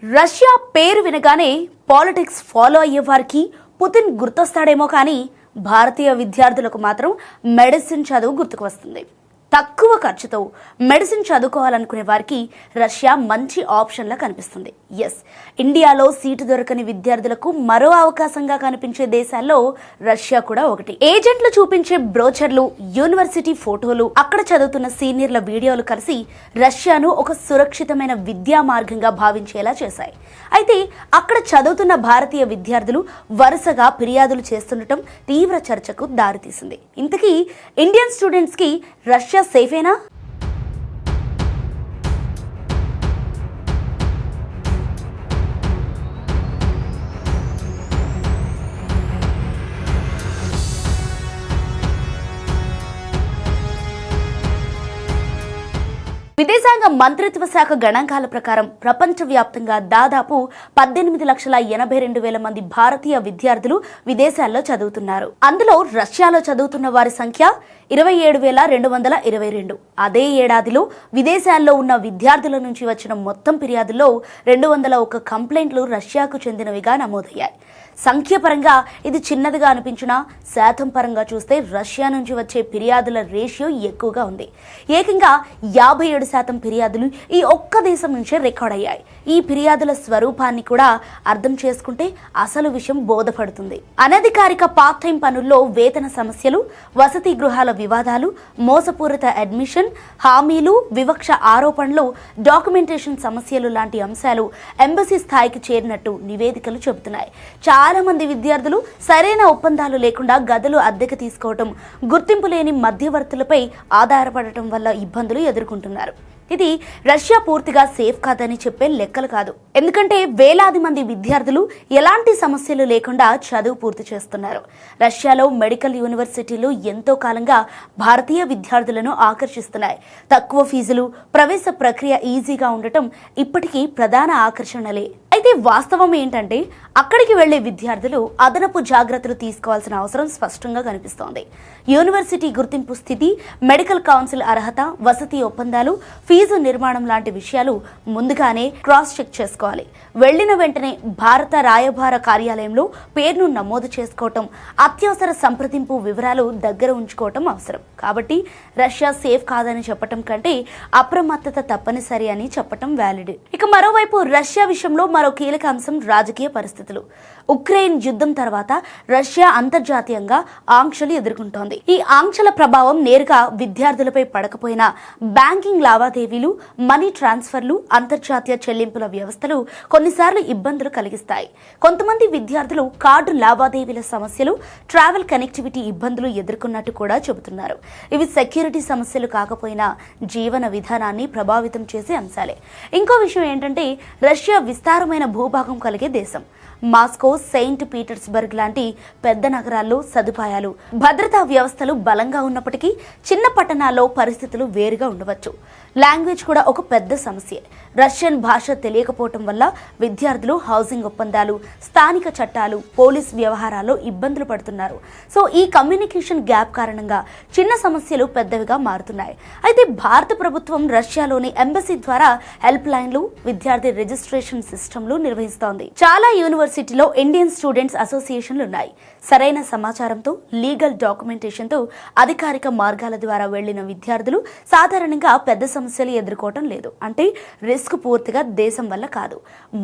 Russia పేరు వినగానే politics follow అయ్యే వారికి పుతిన్ గుర్తొస్తాడేమో కానీ భారతీయ విద్యార్థులకు మాత్రం మెడిసిన్ చదువు గుర్తుకు వస్తుంది. తక్కువ ఖర్చుతో మెడిసిన్ చదువుకోవాలనుకునే వారికి రష్యా మంచి ఆప్షన్లా కనిపిస్తుంది. ఎస్, ఇండియాలో సీటు దొరకని విద్యార్థులకు మరో అవకాశంగా కనిపించే దేశాల్లో రష్యా కూడా ఒకటి. ఏజెంట్లు చూపించే బ్రోచర్లు, యూనివర్సిటీ ఫోటోలు, అక్కడ చదువుతున్న సీనియర్ల వీడియోలు కలిసి రష్యాను ఒక సురక్షితమైన విద్యా మార్గంగా భావించేలా చేశాయి. అయితే అక్కడ చదువుతున్న భారతీయ విద్యార్థులు వరుసగా ఫిర్యాదులు చేస్తుండటం తీవ్ర చర్చకు దారితీసింది. ఇంతకీ ఇండియన్ స్టూడెంట్స్ కి రష్యా సేఫేనా? విదేశాంగ మంత్రిత్వ శాఖ గణాంకాల ప్రకారం ప్రపంచవ్యాప్తంగా దాదాపు 18,82,000 మంది భారతీయ విద్యార్థులు విదేశాల్లో చదువుతున్నారు. అందులో రష్యాలో చదువుతున్న వారి సంఖ్య 27,222. అదే ఏడాదిలో విదేశాల్లో ఉన్న విద్యార్థుల నుంచి వచ్చిన మొత్తం ఫిర్యాదుల్లో 201 కంప్లైంట్లు రష్యాకు చెందినవిగా నమోదయ్యాయి. సంఖ్యపరంగా ఇది చిన్నదిగా అనిపించినా శాతం పరంగా చూస్తే రష్యా నుంచి వచ్చే ఫిర్యాదుల రేషియో ఎక్కువగా ఉంది. ఏకంగా 57% ఫిర్యాదులు ఈ ఒక్క దేశం నుంచే రికార్డ్ అయ్యాయి. ఈ ఫిర్యాదుల స్వరూపాన్ని కూడా అర్థం చేసుకుంటే అసలు విషయం బోధపడుతుంది. అనధికారిక పార్ట్ టైం పనుల్లో వేతన సమస్యలు, వసతి గృహాల వివాదాలు, మోసపూరిత అడ్మిషన్, హామీలు, వివక్ష ఆరోపణలు, డాక్యుమెంటేషన్ సమస్యలు లాంటి అంశాలు ఎంబసీ స్థాయికి చేరినట్టు నివేదికలు చెబుతున్నాయి. చాలా మంది విద్యార్థులు సరైన ఒప్పందాలు లేకుండా గదులు అద్దెకు తీసుకోవటం, గుర్తింపు లేని మధ్యవర్తులపై ఆధారపడటం వల్ల ఇబ్బందులు ఎదుర్కొంటున్నారు. ఇది రష్యా పూర్తిగా సేఫ్ కాదని చెప్పే లెక్కలు కాదు. ఎందుకంటే వేలాది మంది విద్యార్థులు ఎలాంటి సమస్యలు లేకుండా చదువు పూర్తి చేస్తున్నారు. రష్యాలో మెడికల్ యూనివర్సిటీలు ఎంతో కాలంగా భారతీయ విద్యార్థులను ఆకర్షిస్తున్నాయి. తక్కువ ఫీజులు, ప్రవేశ ప్రక్రియ ఈజీగా ఉండటం ఇప్పటికీ ప్రధాన ఆకర్షణలే. అయితే వాస్తవం ఏంటంటే అక్కడికి వెళ్లే విద్యార్థులు అదనపు జాగ్రత్తలు తీసుకోవాల్సిన అవసరం స్పష్టంగా కనిపిస్తోంది. యూనివర్సిటీ గుర్తింపు స్థితి, మెడికల్ కౌన్సిల్ అర్హత, వసతి ఒప్పందాలు, ఫీజు నిర్మాణం లాంటి విషయాలు ముందుగానే క్రాస్ చెక్ చేసుకోవాలి. వెళ్లిన వెంటనే భారత రాయబార కార్యాలయంలో పేరును నమోదు చేసుకోవటం, అత్యవసర సంప్రదింపు వివరాలు దగ్గర ఉంచుకోవటం అవసరం. కాబట్టి రష్యా సేఫ్ కాదని చెప్పటం కంటే అప్రమత్తత తప్పనిసరి అని చెప్పటం వ్యాలిడ్. ఇక మరోవైపు రష్యా విషయంలో మరో కీలక అంశం రాజకీయ పరిస్థితులు. ఉక్రెయిన్ యుద్ధం తర్వాత రష్యా అంతర్జాతీయంగా ఆంక్షలు ఎదుర్కొంటోంది. ఈ ఆంక్షల ప్రభావం నేరుగా విద్యార్థులపై పడకపోయినా బ్యాంకింగ్ లావాదేవీలు, మనీ ట్రాన్స్ఫర్లు, అంతర్జాతీయ చెల్లింపుల వ్యవస్థలు కొన్నిసార్లు ఇబ్బందులు కలిగిస్తాయి. కొంతమంది విద్యార్థులు కార్డు లావాదేవీల సమస్యలు, ట్రావెల్ కనెక్టివిటీ ఇబ్బందులు ఎదుర్కొన్నట్టు కూడా చెబుతున్నారు. ఇవి సెక్యూరిటీ సమస్యలు కాకపోయినా జీవన విధానాన్ని ప్రభావితం చేసే అంశాలే. ఇంకో విషయం ఏంటంటే రష్యా విస్తారమైన భూభాగం కలిగే దేశం. మాస్కో, సెయింట్ పీటర్స్బర్గ్ లాంటి పెద్ద నగరాల్లో సదుపాయాలు, భద్రతా వ్యవస్థలు బలంగా ఉన్నప్పటికీ చిన్న పట్టణాల్లో పరిస్థితులు వేరుగా ఉండవచ్చు. లాంగ్వేజ్ కూడా ఒక పెద్ద సమస్య. రష్యన్ భాష తెలియకపోవటం వల్ల విద్యార్థులు హౌసింగ్ ఒప్పందాలు, స్థానిక చట్టాలు, పోలీస్ వ్యవహారాల్లో ఇబ్బందులు పడుతున్నారు. సో ఈ కమ్యూనికేషన్ గ్యాప్ కారణంగా చిన్న సమస్యలు పెద్దవిగా మారుతున్నాయి. అయితే భారత ప్రభుత్వం రష్యాలోని ఎంబసీ ద్వారా హెల్ప్ లైన్లు, విద్యార్థి రిజిస్ట్రేషన్ సిస్టమ్లు నిర్వహిస్తోంది. చాలా యూనివర్సిటీలో ఇండియన్ స్టూడెంట్స్ అసోసియేషన్లు ఉన్నాయి. సరైన సమాచారంతో, లీగల్ డాక్యుమెంటేషన్తో అధికారిక మార్గాల ద్వారా వెళ్లిన విద్యార్థులు సాధారణంగా పెద్ద సమస్యలు ఎదుర్కోవటం లేదు. అంటే రిస్క్ పూర్తిగా దేశం వల్ల కాదు,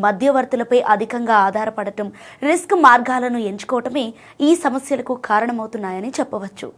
మధ్యవర్తులపై అధికంగా ఆధారపడటం, రిస్క్ మార్గాలను ఎంచుకోవటమే ఈ సమస్యలకు కారణమవుతున్నాయని చెప్పవచ్చు.